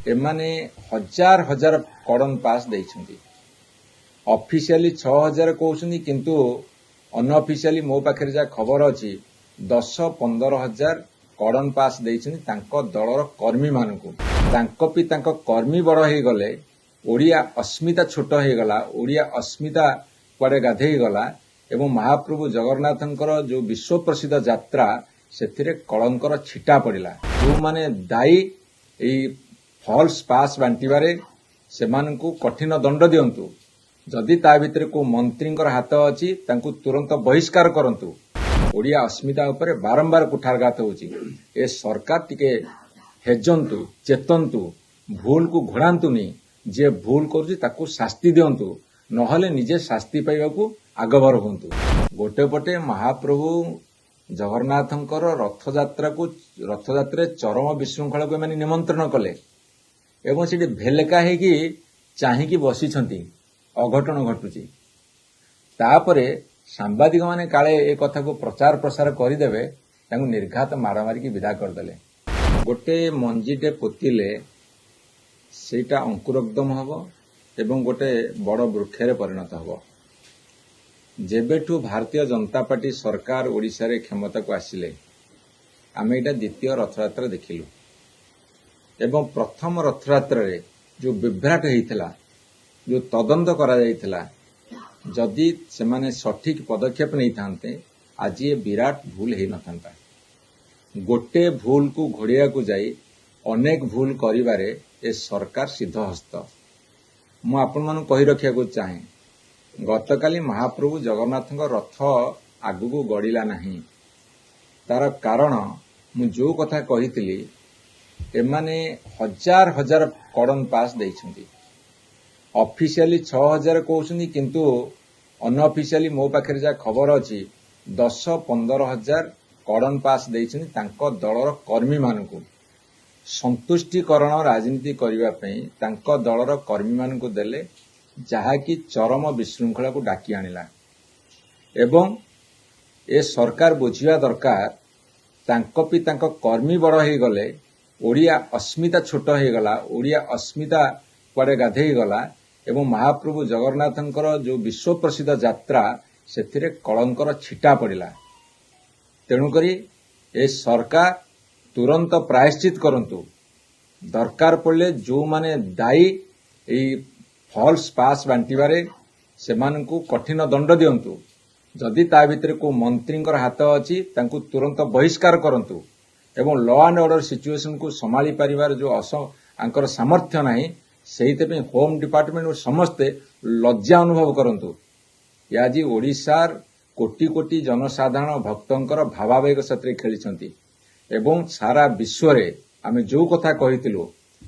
एमाने हजार हजार कड़न पास देइछंती ऑफिशियली 6000 कहउछंती किंतु अनऑफिशियली मो पाखरे जा खबर अछि 10-15 हजार कड़न पास देइछंती तांको दलर कर्मी मानकु तांको पि तांको कर्मी बड़ हे गले ओडिया अस्मिता छोट हे गला ओडिया अस्मिता कुआडे गाधेई गला एवं महाप्रभु जगन्नाथंकर जो विश्व प्रसिद्ध यात्रा सेथिरे कलंकर छिटा पड़िला जो माने दाई एई फॉल्स पास बांटिबारे सेमानकु कठिन दंड दियंतु जदि ता भितरे को मंत्रींकर हाथ अछि तांकु तुरंत बहिष्कार करंतु ओडिया अस्मिता उपरे बारंबार कुठारघात होउची ए सरकार टिके हेजंतु चेतंतु भूल को घोड़ांतुनी जे भूल करूची ताकू शास्ति दियंतु नहले निजे शास्ति पाइबाकू आगभर हुंतु गोटे पटे महाप्रभु जगन्नाथंकर रथयात्रा चरम विशृंखला को माने निमंत्रण कले एवं सेठी भेलका हेकी चाहिकी बसिछंती अघटन घटुची तापरे सांबादिक माने काले ए कथा को प्रचार प्रसार करिदेबे तांको निर्घात मारामारी की विदा करदेले गोटे मंजीटे पोतिले सेटा अंकुरोद्गम हबो एवं गोटे बड़ वृक्षरे परिणत हबो जेबेठू भारतीय जनता पार्टी सरकार ओडिशा रे क्षमता को आसिले आमे एटा द्वितीय रथयात्रा देखिलु एवं प्रथम रथयात्रा रे जो विभ्राट हेइथिला जो तदंत करा जाइथिला जदि सेमाने सठिक पदक्षेप नहीं थांते आज ये विराट भूल हे नथांता गोटे भूल को घोड़िया को जाई अनेक भूल करिबारे ए सरकार सिद्धहस्त मु आपन मानु कहि रखिया को चाहे गतकाली महाप्रभु जगन्नाथ रथ आगु को गड़िला नहीं तार कारण मु जो कथा कहितली एमाने हजार हजार कड़न पास देइछंती ऑफिशियली 6000 कहउछंती किंतु अनऑफिशियली मो पाखरे जा खबर अछि 10-15 हजार कड़न पास देइछंती तांको दलर कर्मी मानकु संतुष्टिकरण राजनीति करिवा पई तांको दलर कर्मी मानकु देले जहा कि चरम विशृंखला को डाकी आनिला एवं ए सरकार बुझिया दरकार तांको पि तांको कर्मी बड़ हे गले ओडिया अस्मिता छोट हे गला ओडिया अस्मिता कुआडे गाधेई गला एवं महाप्रभु जगन्नाथंकर जो विश्व प्रसिद्ध यात्रा सेथिरे कलंकर छिटा पड़िला तेणुकरी ए सरकार तुरंत प्रायश्चित करंतु दरकार पड़ले जो माने दाई एई फॉल्स पास बांटिबारे सेमानकु कठिन दंड दियंतु जदि ता भितरे को मंत्रींकर हाथ अछि तांकु तुरंत बहिष्कार करंतु एवं लॉ एंड ऑर्डर सिचुएशन को संभाली परिवार जो आंकर सामर्थ्य नाही सेहिते पे होम डिपार्टमेंट और समस्ते लज्जा अनुभव करंतु याजी ओडिशार कोटी कोटी जनसाधारण भक्तंकर भावावेग सत्रे खेलिछंती एवं सारा विश्व रे आमे जो कथा कहितिलु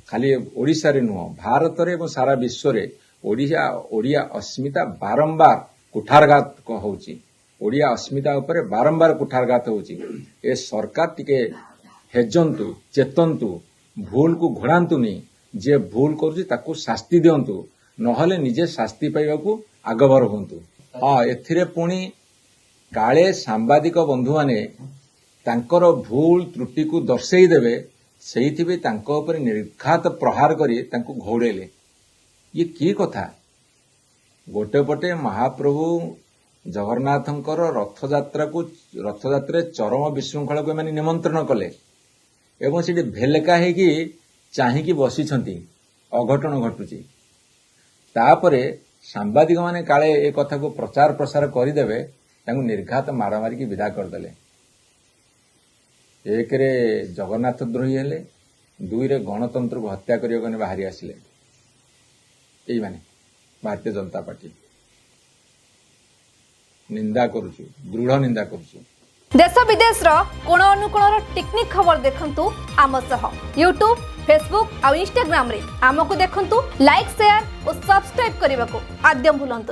खाली ओडिशा रे नुह भारत रे एवं सारा विश्व रे ओडिया अस्मिता बारंबार कुठारघात होउची ओडिया अस्मिता उपरे बारंबार कुठारघात होउची ए सरकार टिके हेजंतु चेतंतु भूल को घोड़ांतुनी जे भूल करूची ताकू शास्ति दियंतु नहले निजे शास्ति पाइबाकू आगभर हुंतु हां एथिरे पुणी काले सांबादिक बंधु माने तांकर भूल त्रुटि को दर्शेई देबे सेहिथिबे तांको ऊपर निर्घात प्रहार करी तांको घोड़ेले ये की कथा गोटे पटे महाप्रभु जगन्नाथंकर रथयात्रा चरम विशृंखला को माने निमंत्रण कले एवं सेठी भेलका हेकी चाहिकी बसिछंती अघटन घटुची तापरे सांबादिक माने काले ए कथा को प्रचार प्रसार करिदेबे तांको निर्घात मारामारी की विदा करदेले एक रे जगन्नाथ द्रोही हेले दुई रे गणतंत्र को हत्या करियो बाहरी आसिले एई माने भारतीय जनता पार्टी निंदा करूछु दृढ़ निंदा करूछु देश विदेश रो कोण अनुकोण टेक्निक खबर देखंतु आम सह यूट्यूब फेसबुक और इंस्टाग्राम रे आमको देखंतु लाइक शेयर और सब्सक्राइब करने को आद्यम भूलंतु।